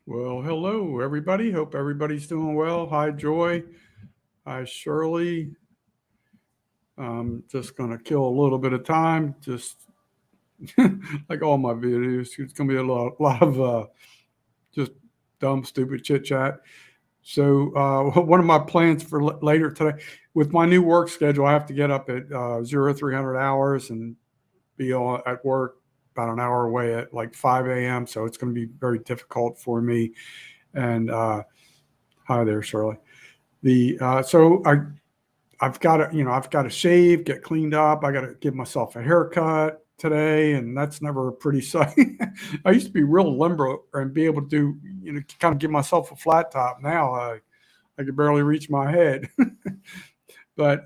Well, hello, everybody. Hope everybody's doing well. Hi, Joy. Hi, Shirley. I'm just going to kill a little bit of time, just like all my videos. It's going to be a lot of just dumb, stupid chit chat. So, one of my plans for later today, with my new work schedule, I have to get up at 0300 hours and be at work about an hour away at like 5 a.m. So, it's going to be very difficult for me. And hi there, Shirley. I've got to I've got to shave, get cleaned up. I got to give myself a haircut today, and that's never a pretty sight. I used to be real limber and be able to do kind of give myself a flat top. Now I could barely reach my head. But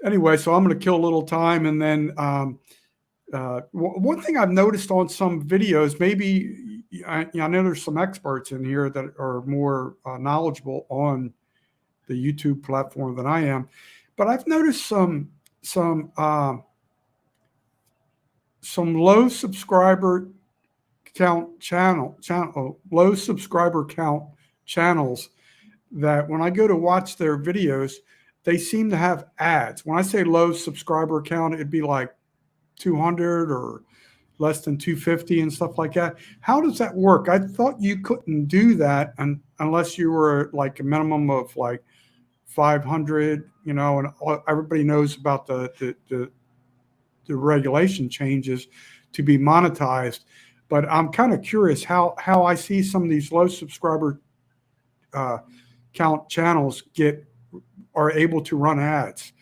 anyway, so I'm going to kill a little time, and then one thing I've noticed on some videos, maybe I know there's some experts in here that are more knowledgeable on the YouTube platform than I am, but I've noticed some low subscriber low subscriber count channels that when I go to watch their videos, they seem to have ads. When I say low subscriber count, it'd be like 200 or less than 250 and stuff like that. How does that work? I thought you couldn't do that unless you were like a minimum of like 500, and everybody knows about the regulation changes to be monetized. But I'm kind of curious how I see some of these low subscriber count channels are able to run ads.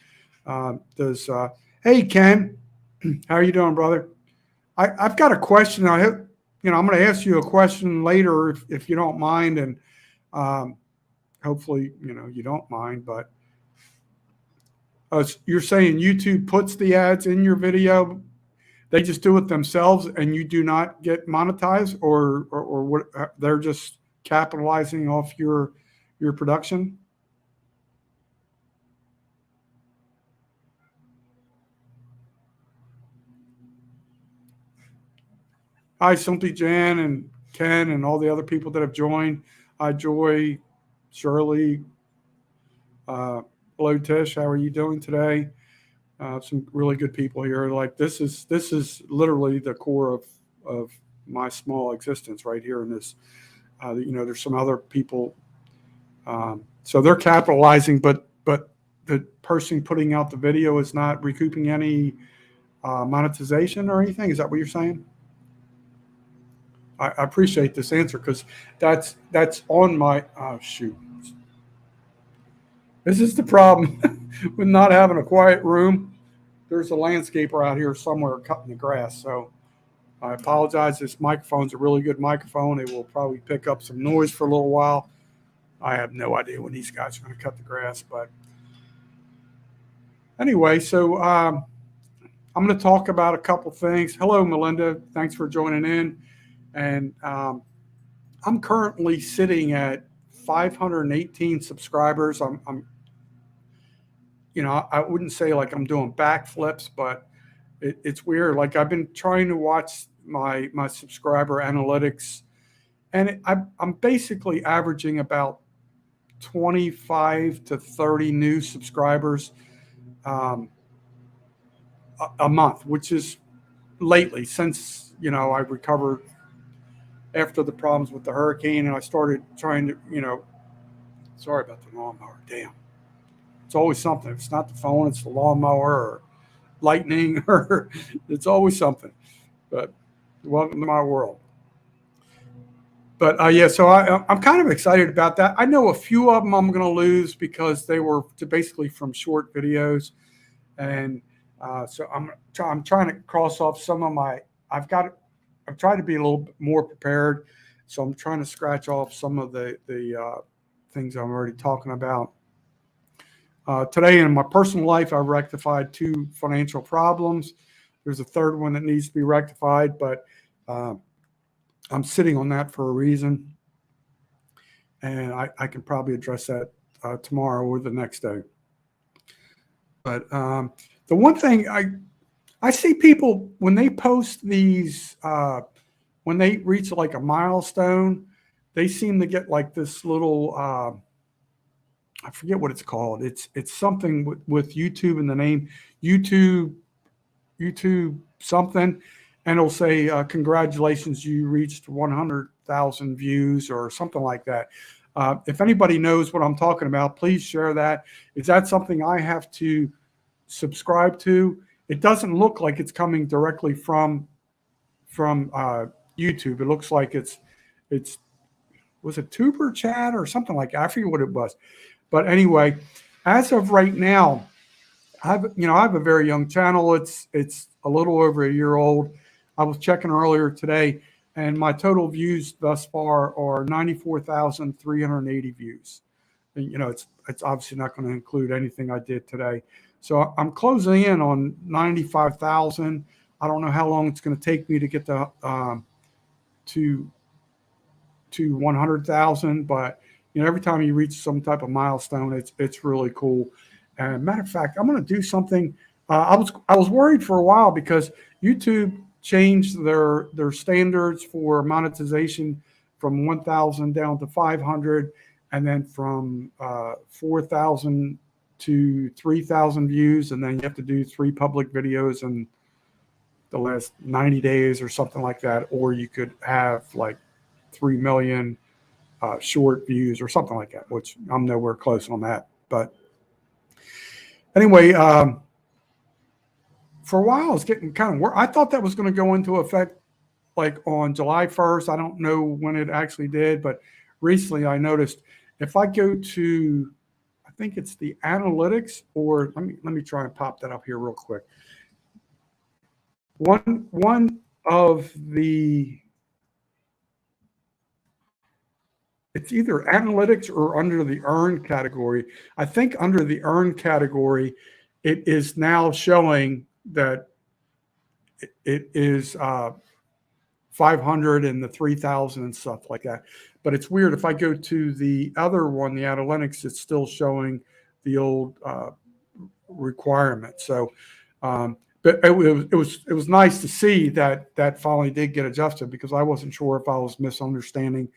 Hey, Ken, how are you doing, brother? I've got a question. I'm going to ask you a question later if you don't mind, and hopefully, you don't mind. But you're saying YouTube puts the ads in your video, they just do it themselves, and you do not get monetized, or what? They're just capitalizing off your production. Hi, Simply Jan and Ken and all the other people that have joined. Hi, Joy, Shirley, hello, Tish. How are you doing today? Some really good people here. Like this is literally the core of my small existence right here in this. There's some other people, so they're capitalizing, but the person putting out the video is not recouping any monetization or anything. Is that what you're saying? I appreciate this answer because that's on my shoot. This is the problem with not having a quiet room. There's a landscaper out here somewhere cutting the grass. So I apologize. This microphone's a really good microphone. It will probably pick up some noise for a little while. I have no idea when these guys are going to cut the grass. But anyway, so I'm going to talk about a couple things. Hello, Melinda. Thanks for joining in. And I'm currently sitting at 518 subscribers. I wouldn't say like I'm doing backflips, but it's weird. Like I've been trying to watch my subscriber analytics, and I'm basically averaging about 25 to 30 new subscribers a month, which is lately since I recovered after the problems with the hurricane, and I started trying to sorry about the lawnmower. Damn. It's always something. If it's not the phone, it's the lawnmower or lightning, or it's always something. But welcome to my world. But yeah, so I'm kind of excited about that. I know a few of them I'm going to lose because they were basically from short videos, and so I'm trying to cross off some of my. I've tried to be a little bit more prepared, so I'm trying to scratch off some of the things I'm already talking about. Today in my personal life, I've rectified 2 financial problems. There's a third one that needs to be rectified, but I'm sitting on that for a reason. And I can probably address that tomorrow or the next day. But the one thing I see people, when they post these when they reach like a milestone, they seem to get like this little I forget what it's called. It's something with YouTube in the name, YouTube YouTube something, and it'll say congratulations, you reached 100,000 views or something like that. If anybody knows what I'm talking about, please share that. Is that something I have to subscribe to? It doesn't look like it's coming directly from YouTube. It looks like it's was it Tuber Chat or something like that? I forget what it was. But anyway, as of right now, I have a very young channel. It's a little over a year old. I was checking earlier today, and my total views thus far are 94,380 views. And, it's obviously not going to include anything I did today. So I'm closing in on 95,000. I don't know how long it's going to take me to get to 100,000, but every time you reach some type of milestone, it's really cool. And matter of fact, I'm going to do something. I was worried for a while because YouTube changed their standards for monetization from 1,000 down to 500, and then from 4,000 to 3,000 views, and then you have to do 3 public videos in the last 90 days or something like that, or you could have like 3 million short views or something like that, which I'm nowhere close on that. But anyway, for a while, I was getting kind of worried. I thought that was going to go into effect like on July 1st. I don't know when it actually did, but recently I noticed if I go to, I think it's the analytics, or let me try and pop that up here real quick. One of the, it's either analytics or under the earn category. I think under the earn category, it is now showing that it is 500 and the 3,000 and stuff like that. But it's weird. If I go to the other one, the analytics, it's still showing the old requirement. So, but it was nice to see that finally did get adjusted, because I wasn't sure if I was misunderstanding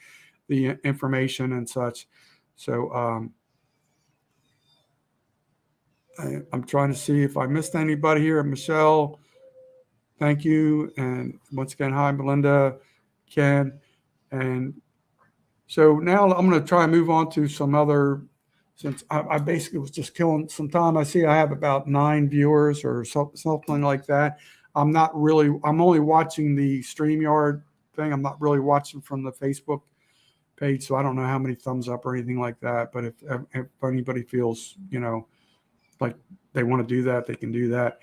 the information and such. So I'm trying to see if I missed anybody here. Michelle, thank you. And once again, hi, Melinda, Ken. And so now I'm going to try and move on to some other, since I basically was just killing some time. I see I have about 9 viewers or something like that. I'm only watching the StreamYard thing. I'm not really watching from the Facebook page, so I don't know how many thumbs up or anything like that. But if anybody feels, like they want to do that, they can do that.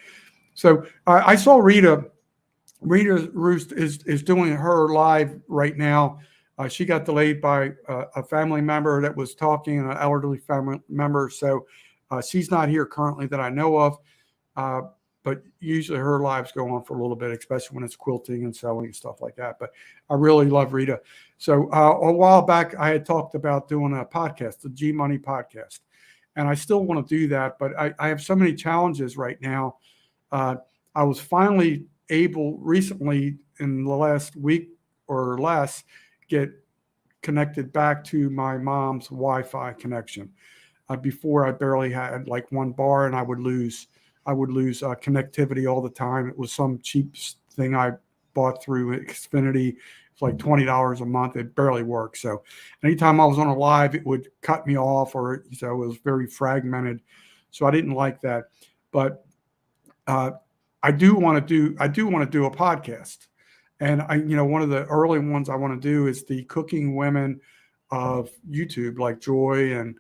So I saw Rita Roost is doing her live right now. She got delayed by a family member that was talking, an elderly family member. So she's not here currently that I know of. But usually her lives go on for a little bit, especially when it's quilting and sewing and stuff like that. But I really love Rita. So a while back, I had talked about doing a podcast, the G Money podcast. And I still want to do that, but I have so many challenges right now. I was finally able recently in the last week or less get connected back to my mom's Wi-Fi connection. Before I barely had like 1 bar, and I would lose connectivity all the time. It was some cheap thing I bought through Xfinity. It's like $20 a month. It barely worked. So anytime I was on a live, it would cut me off, or so it was very fragmented. So I didn't like that. But I do want to do a podcast. And one of the early ones I want to do is the cooking women of YouTube, like Joy and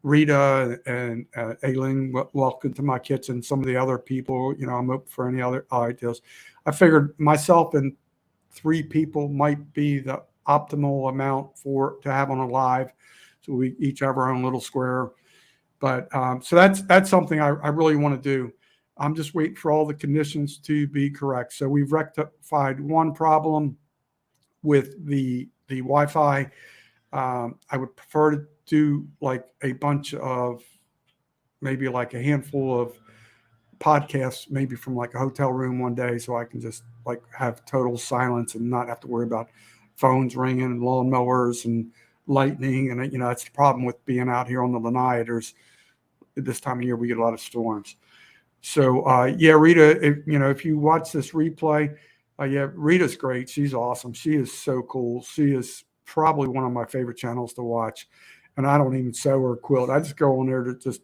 Rita and Aileen, welcome to my kitchen. Some of the other people, I'm open for any other ideas. I figured myself and 3 people might be the optimal amount to have on a live. So we each have our own little square. But so that's something I really want to do. I'm just waiting for all the conditions to be correct. So we've rectified one problem with the Wi-Fi. I would prefer to do like a bunch of, maybe like a handful of podcast maybe from like a hotel room one day, so I can just like have total silence and not have to worry about phones ringing and lawnmowers and lightning. And that's the problem with being out here on the Lanai. There's this time of year we get a lot of storms. So yeah, Rita, if you watch this replay, yeah, Rita's great. She's awesome. She is so cool. She is probably one of my favorite channels to watch. And I don't even sew or quilt. I just go on there to just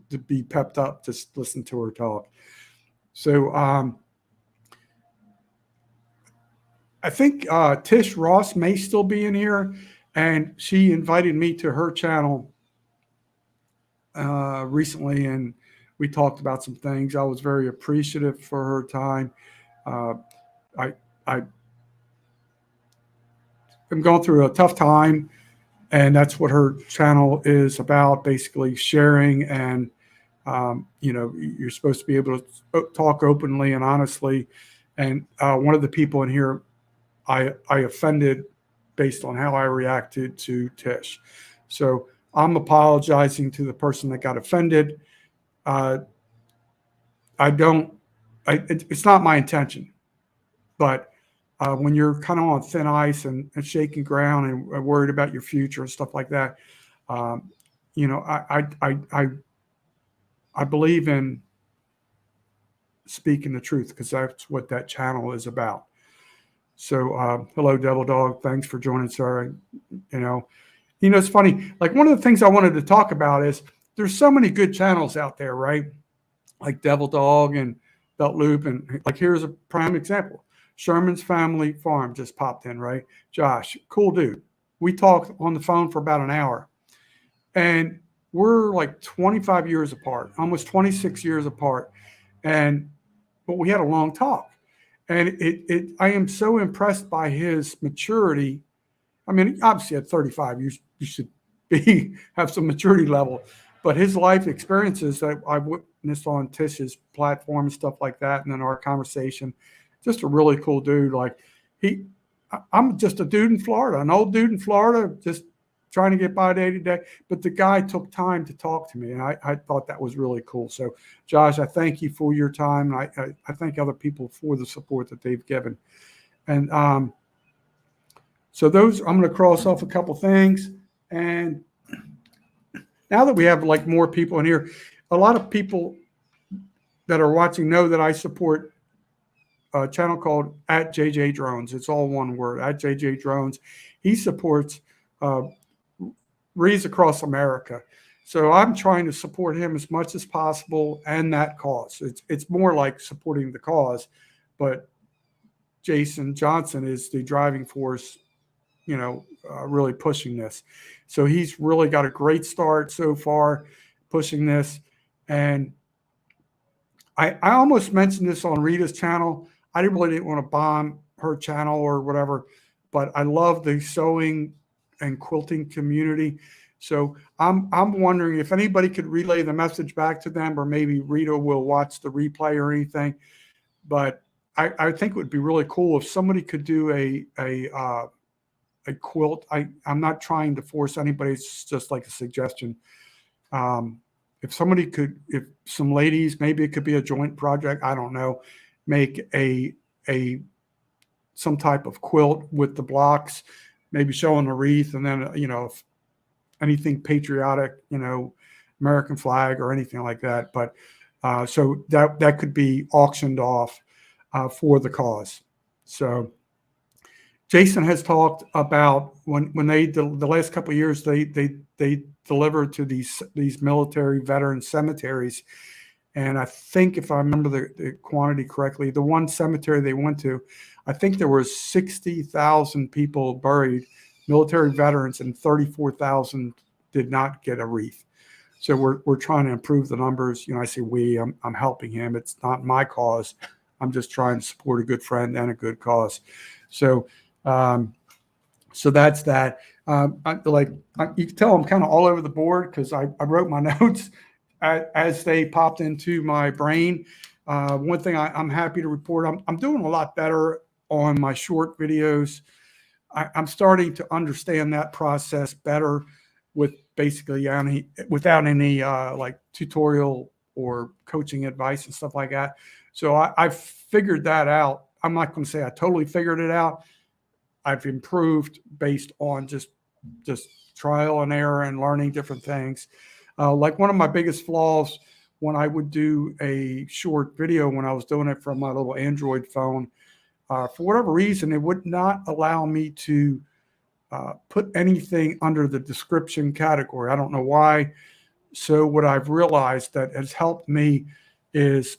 to be pepped up, just listen to her talk. So I think Tish Ross may still be in here, and she invited me to her channel recently, and we talked about some things. I was very appreciative for her time. I am going through a tough time, and that's what her channel is about, basically sharing. And you're supposed to be able to talk openly and honestly. And one of the people in here I offended based on how I reacted to Tish. So I'm apologizing to the person that got offended. It's not my intention, but when you're kind of on thin ice and shaking ground and worried about your future and stuff like that, I believe in speaking the truth, because that's what that channel is about. So hello, Devil Dog. Thanks for joining, sir. It's funny. Like, one of the things I wanted to talk about is there's so many good channels out there, right? Like Devil Dog and Belt Loop. And like, here's a prime example. Sherman's Family Farm just popped in, right? Josh, cool dude. We talked on the phone for about an hour. And we're like 25 years apart, almost 26 years apart. But we had a long talk. And I am so impressed by his maturity. I mean, obviously at 35, you should have some maturity level, but his life experiences that I witnessed on Tish's platform and stuff like that, and then our conversation, just a really cool dude. Like, I'm just a dude in Florida, an old dude in Florida, just trying to get by day to day. But the guy took time to talk to me, and I thought that was really cool. So, Josh, I thank you for your time. I thank other people for the support that they've given. And so those, I'm going to cross off a couple things. And now that we have like more people in here, a lot of people that are watching know that I support a channel called @JJ Drones. It's all one word, @JJ Drones. He supports Rees across America. So I'm trying to support him as much as possible and that cause. It's more like supporting the cause, but Jason Johnson is the driving force, really pushing this. So he's really got a great start so far pushing this. And I almost mentioned this on Rita's channel. I really didn't want to bomb her channel or whatever, but I love the sewing and quilting community. So I'm wondering if anybody could relay the message back to them, or maybe Rita will watch the replay or anything. But I think it would be really cool if somebody could do a quilt. I'm not trying to force anybody. It's just like a suggestion. If somebody could, if some ladies, maybe it could be a joint project, I don't know, make some type of quilt with the blocks, maybe showing a wreath, and then if anything patriotic, American flag or anything like that. But so that could be auctioned off for the cause. So Jason has talked about when they the last couple of years they delivered to these military veteran cemeteries, and I think if I remember the quantity correctly, the one cemetery they went to, I think there was 60,000 people buried, military veterans, and 34,000 did not get a wreath. So we're trying to improve the numbers. I say I'm helping him. It's not my cause. I'm just trying to support a good friend and a good cause. So so that's that. You can tell I'm kind of all over the board because I wrote my notes as they popped into my brain. One thing I'm happy to report, I'm doing a lot better on my short videos. I'm starting to understand that process better with basically without any like tutorial or coaching advice and stuff like that. So I figured that out. I'm not going to say I totally figured it out. I've improved based on just trial and error and learning different things. Like one of my biggest flaws when I would do a short video, when I was doing it from my little Android phone, for whatever reason, it would not allow me to put anything under the description category. I don't know why. So what I've realized that has helped me is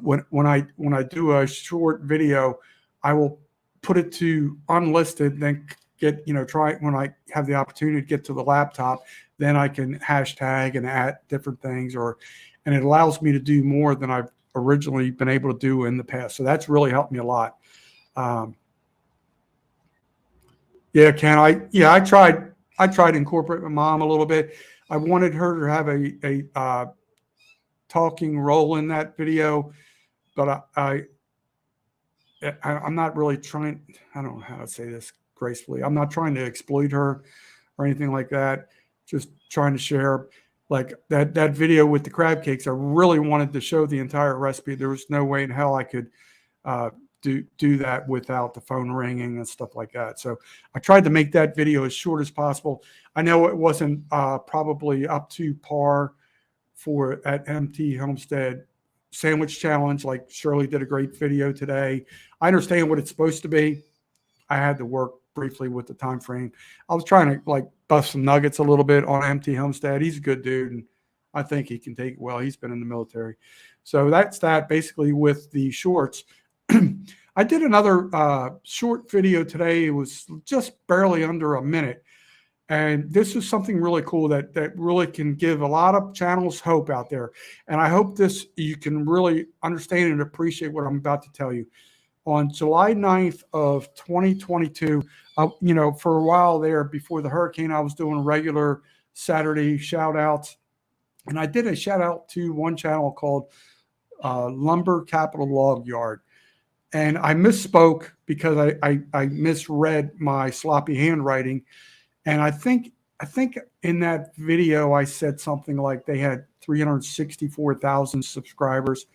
when I do a short video, I will put it to unlisted, then get, try when I have the opportunity to get to the laptop, then I can hashtag and add different things, and it allows me to do more than I've originally been able to do in the past. So that's really helped me a lot. Yeah, Ken, I tried to incorporate my mom a little bit. I wanted her to have a talking role in that video, but I'm not really trying. I don't know how to say this gracefully. I'm not trying to exploit her or anything like that. Just trying to share, like that video with the crab cakes. I really wanted to show the entire recipe. There was no way in hell I could do that without the phone ringing and stuff like that. So I tried to make that video as short as possible. I know it wasn't probably up to par for at MT Homestead Sandwich Challenge. Like Shirley did a great video today. I understand what it's supposed to be. I had to work briefly with the time frame. I was trying to like bust some nuggets a little bit on MT Homestead. He's a good dude, and I think he can take it well. He's been in the military. So that's that basically with the shorts. I did another short video today. It was just barely under a minute. And this is something really cool that really can give a lot of channels hope out there. And I hope you can really understand and appreciate what I'm about to tell you. On July 9th of 2022, for a while there before the hurricane, I was doing regular Saturday shout outs. And I did a shout out to one channel called Lumber Capital Log Yard. And I misspoke because I misread my sloppy handwriting. And I think in that video, I said something like they had 364,000 subscribers.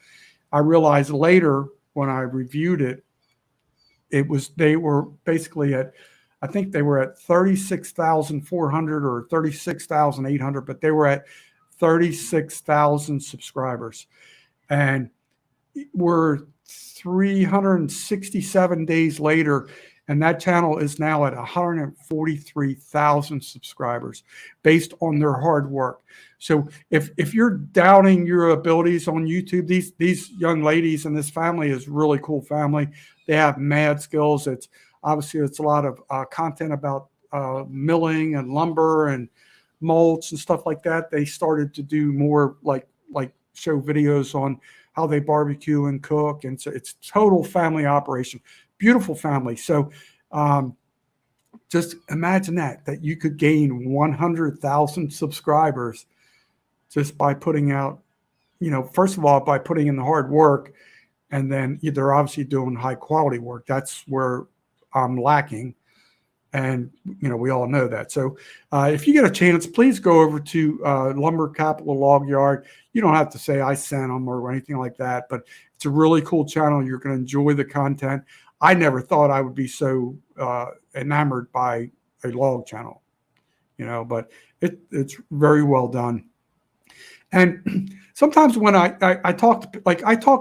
I realized later when I reviewed it, they were basically at, I think they were at 36,400 or 36,800, but they were at 36,000 subscribers. And we're 367 days later, and that channel is now at 143,000 subscribers based on their hard work. So if you're doubting your abilities on YouTube, these young ladies and this family is really cool family. They have mad skills. It's a lot of content about milling and lumber and mulch and stuff like that. They started to do more like show videos on how they barbecue and cook. And so it's total family operation. Beautiful family. So just imagine that you could gain 100,000 subscribers just by putting out, first of all, by putting in the hard work, and then they're obviously doing high quality work. That's where I'm lacking. And, we all know that. So if you get a chance, please go over to Lumber Capital Log Yard. You don't have to say I sent them or anything like that, but it's a really cool channel. You're going to enjoy the content. I never thought I would be so enamored by a log channel, but it's very well done. And sometimes when I talk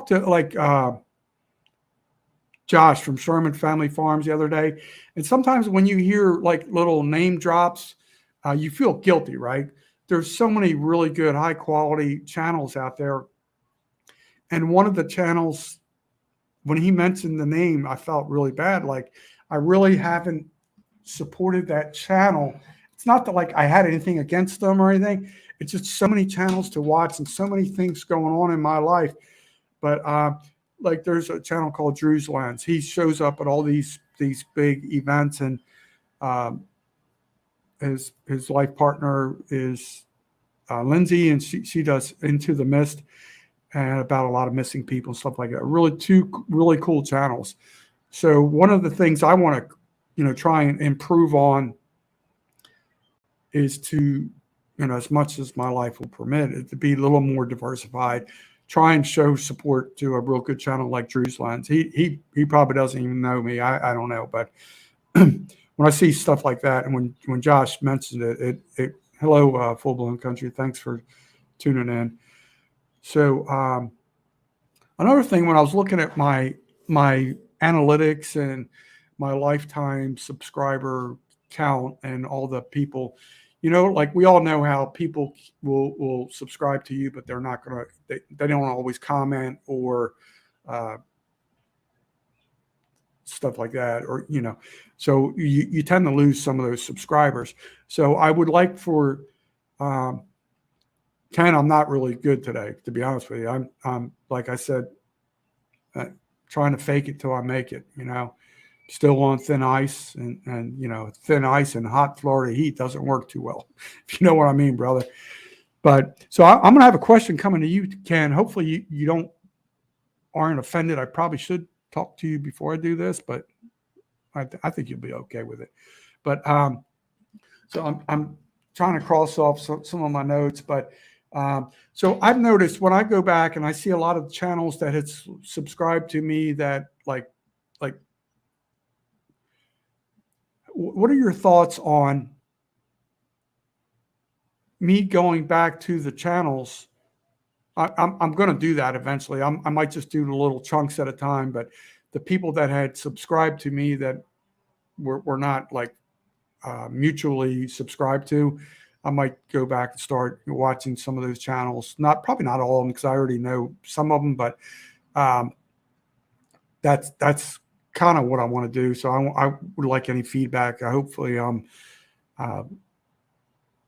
to Josh from Sherman Family Farms the other day, and sometimes when you hear like little name drops, you feel guilty, right? There's so many really good high quality channels out there. And one of the channels, when he mentioned the name, I felt really bad. Like I really haven't supported that channel. It's not that like I had anything against them or anything. It's just so many channels to watch and so many things going on in my life. But like there's a channel called Drew's Lens. He shows up at all these big events, and his life partner is Lindsay, and she does Into the Mist and about a lot of missing people and stuff like that. Really, two really cool channels. So one of the things I want to try and improve on is to as much as my life will permit it, to be a little more diversified. Try and show support to a real good channel like Drew's Lens. He probably doesn't even know me. I don't know, but when I see stuff like that, and when Josh mentioned it hello, Full Blown Country, thanks for tuning in. So another thing, when I was looking at my analytics and my lifetime subscriber count and all the people, like we all know how people will subscribe to you, but they're not going to, they don't always comment or stuff like that, or, so you tend to lose some of those subscribers. So I would like for, Ken, I'm not really good today, to be honest with you. I'm like I said, trying to fake it till I make it, still on thin ice, and thin ice and hot Florida heat doesn't work too well, if you know what I mean, brother. But so I'm going to have a question coming to you, Ken. Hopefully you aren't offended. I probably should talk to you before I do this, but I think you'll be okay with it. But so I'm trying to cross off some of my notes, but so I've noticed when I go back and I see a lot of channels that had subscribed to me that like, what are your thoughts on me going back to the channels? I'm going to do that eventually. I might just do the little chunks at a time, but the people that had subscribed to me that were not like mutually subscribed to, I might go back and start watching some of those channels. Probably not all of them, because I already know some of them, but that's kind of what I want to do. So I would like any feedback. Hopefully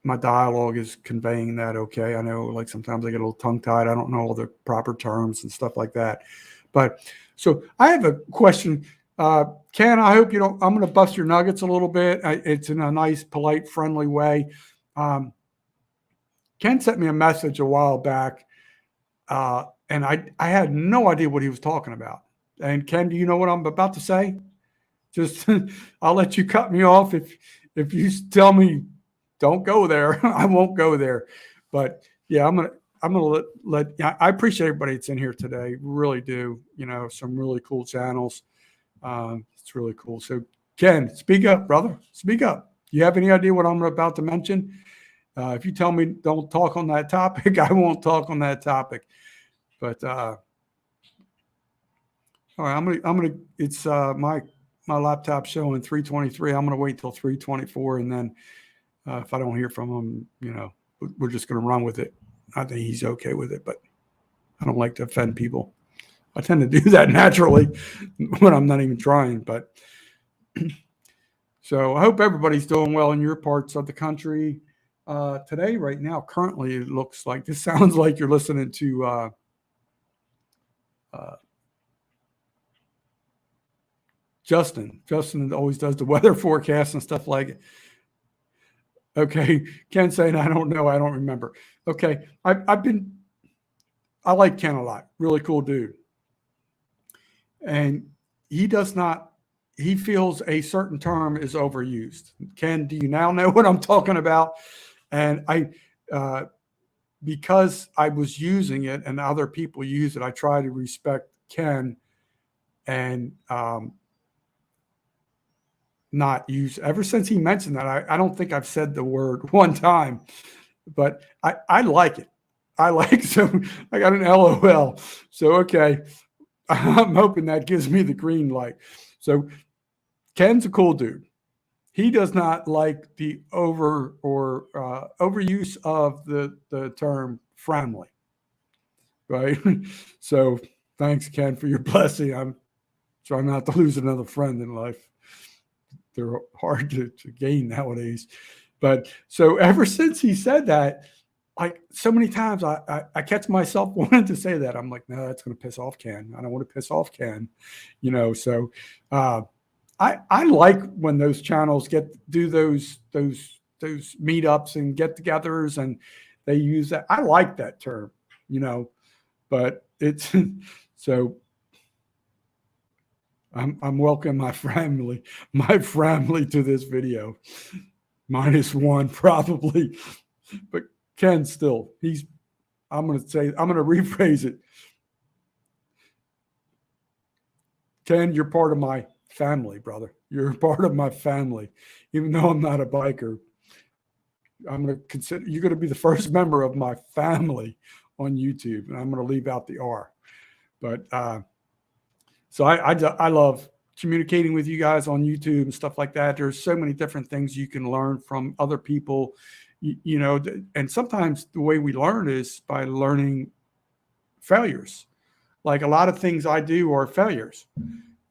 my dialogue is conveying that okay. I know, like, sometimes I get a little tongue-tied. I don't know all the proper terms and stuff like that. But so I have a question. Ken, I hope you don't, I'm going to bust your nuggets a little bit. It's in a nice, polite, friendly way. Ken sent me a message a while back, and I had no idea what he was talking about. And Ken, do you know what I'm about to say? Just I'll let you cut me off if you tell me don't go there. I won't go there. But yeah, I'm gonna let I appreciate everybody that's in here today. Really do. Some really cool channels. It's really cool. So Ken, speak up, brother. Speak up. You have any idea what I'm about to mention? If you tell me don't talk on that topic, I won't talk on that topic. But all right, I'm gonna. It's my laptop showing 3:23. I'm gonna wait till 3:24, and then if I don't hear from him, we're just gonna run with it. I think he's okay with it, but I don't like to offend people. I tend to do that naturally when I'm not even trying. But so I hope everybody's doing well in your parts of the country. Today, right now, currently, it looks like this sounds like you're listening to Justin. Justin always does the weather forecast and stuff like it. Okay, Ken saying I don't know, I don't remember. Okay, I like Ken a lot. Really cool dude, and he feels a certain term is overused. Ken, do you now know what I'm talking about? And because I was using it and other people use it, I try to respect Ken and not use. Ever since he mentioned that, I don't think I've said the word one time, but I like it. So I got an LOL. So okay, I'm hoping that gives me the green light. So Ken's a cool dude. He does not like the overuse of the term friendly, right? So thanks, Ken, for your blessing. I'm trying not to lose another friend in life. They're hard to gain nowadays. But so ever since he said that, like so many times I catch myself wanting to say that. I'm like, no, that's going to piss off Ken. I don't want to piss off Ken, so I like when those channels do those meetups and get-togethers, and they use that. I like that term, but it's so I'm welcoming my family to this video. -1 probably. But Ken still, I'm going to rephrase it. Ken, you're part of my family, brother. You're part of my family. Even though I'm not a biker, I'm going to consider you're going to be the first member of my family on YouTube, and I'm going to leave out the R. But so I love communicating with you guys on YouTube and stuff like that. There's so many different things you can learn from other people, you know, and sometimes the way we learn is by learning failures. Like a lot of things I do are failures,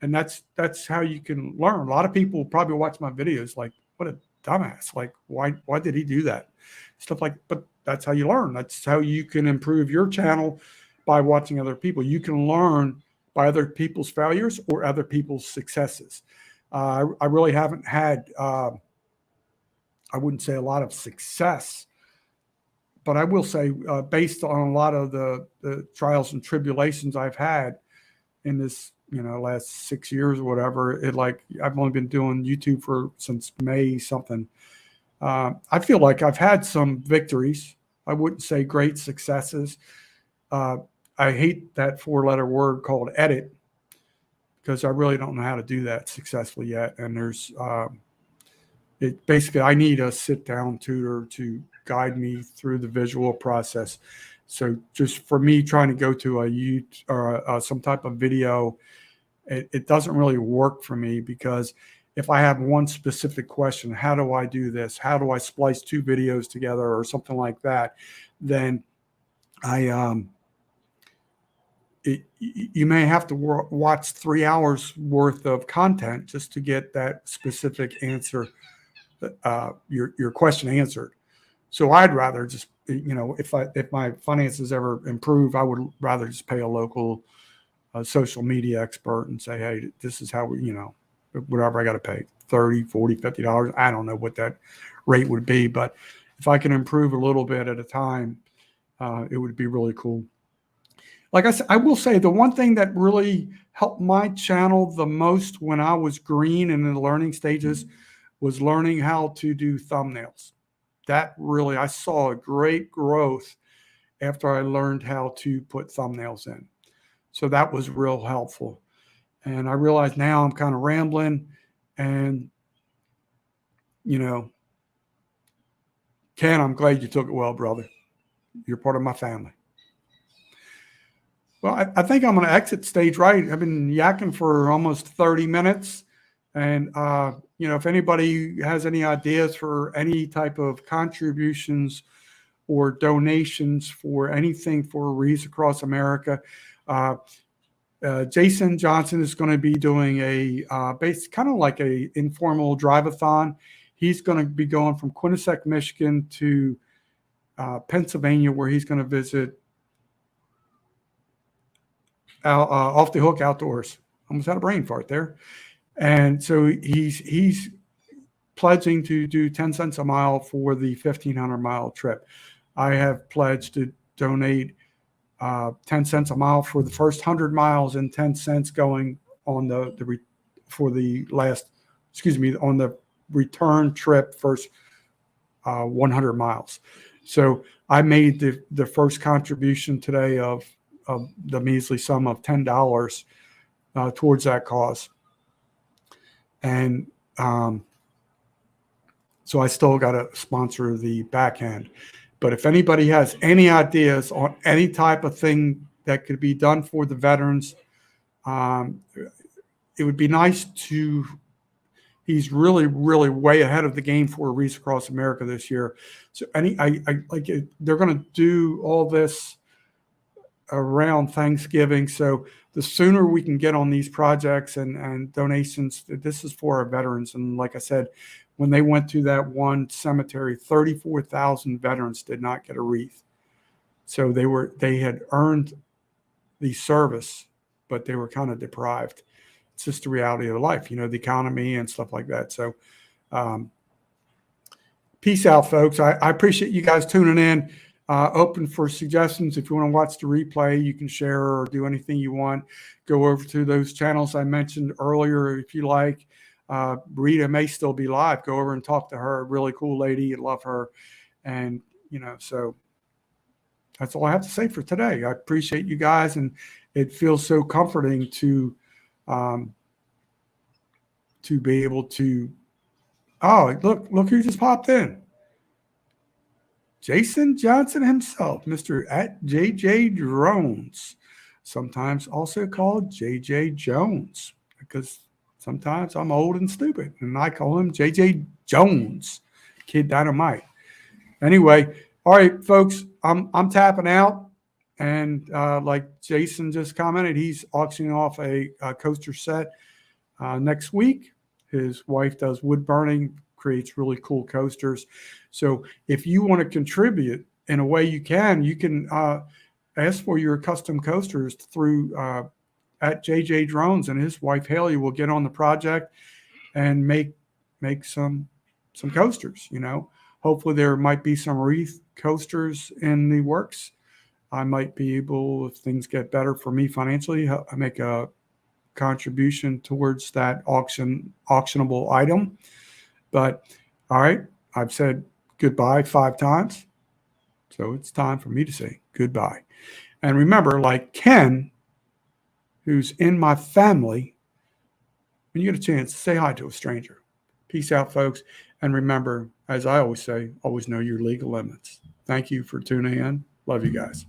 and that's how you can learn. A lot of people probably watch my videos like, what a dumbass. Like, why did he do that? Stuff like, but that's how you learn. That's how you can improve your channel, by watching other people. You can learn by other people's failures or other people's successes. I really haven't had, I wouldn't say a lot of success, but I will say based on a lot of the trials and tribulations I've had in this, you know, last 6 years or whatever, I've only been doing YouTube since May something. I feel like I've had some victories. I wouldn't say great successes. I hate that 4-letter word called edit, because I really don't know how to do that successfully yet. And there's, basically I need a sit-down tutor to guide me through the visual process. So just for me trying to go to a YouTube or some type of video, it doesn't really work for me, because if I have one specific question, how do I do this? How do I splice 2 videos together or something like that? Then you may have to watch 3 hours worth of content just to get that specific answer, your question answered. So I'd rather just, you know, if my finances ever improve, I would rather just pay a local social media expert and say, hey, this is how we, you know, whatever I got to pay, $30, $40, $50. I don't know what that rate would be, but if I can improve a little bit at a time, it would be really cool. Like I said, I will say the one thing that really helped my channel the most when I was green and in the learning stages was learning how to do thumbnails. That really, I saw a great growth after I learned how to put thumbnails in. So that was real helpful. And I realize now I'm kind of rambling, and, you know, Ken, I'm glad you took it well, brother. You're part of my family. Well, I think I'm going to exit stage right. I've been yakking for almost 30 minutes. And, you know, if anybody has any ideas for any type of contributions or donations for anything for Reads Across America, Jason Johnson is going to be doing a kind of like a informal drive-a-thon. He's going to be going from Quinnipiac, Michigan to Pennsylvania, where he's going to visit Off the Hook Outdoors. Almost had a brain fart there. And so he's pledging to do 10 cents a mile for the 1,500-mile trip. I have pledged to donate 10 cents a mile for the first 100 miles and 10 cents going on the return trip, first 100 miles. So I made the first contribution today of the measly sum of $10 towards that cause. And so I still got to sponsor the back end. But if anybody has any ideas on any type of thing that could be done for the veterans, it would be nice to. He's really, really way ahead of the game for Reads Across America this year. So I like it. They're going to do all this around Thanksgiving. So the sooner we can get on these projects and donations, this is for our veterans. And like I said, when they went to that one cemetery, 34,000 veterans did not get a wreath. So they had earned the service, but they were kind of deprived. It's just the reality of life, you know, the economy and stuff like that. So peace out, folks. I appreciate you guys tuning in. Open for suggestions. If you want to watch the replay, you can share or do anything you want. Go over to those channels I mentioned earlier if you like. Rita may still be live. Go over and talk to her. Really cool lady. I love her. And So that's all I have to say for today. I appreciate you guys, and it feels so comforting um, to be able to. Oh, look who just popped in. Jason Johnson himself, Mr. at JJ Drones, sometimes also called JJ Jones, because sometimes I'm old and stupid, and I call him JJ Jones, Kid Dynamite. Anyway, all right, folks, I'm tapping out, and like Jason just commented, he's auctioning off a coaster set next week. His wife does wood burning, creates really cool coasters. So if you want to contribute in a way you can ask for your custom coasters through at JJ Drones, and his wife Haley will get on the project and make some coasters. Hopefully there might be some wreath coasters in the works. I might be able, if things get better for me financially, I make a contribution towards that auctionable item. But all right, I've said goodbye 5 times, so it's time for me to say goodbye. And remember, like Ken, who's in my family, when you get a chance, say hi to a stranger. Peace out, folks. And remember, as I always say, always know your legal limits. Thank you for tuning in. Love you guys.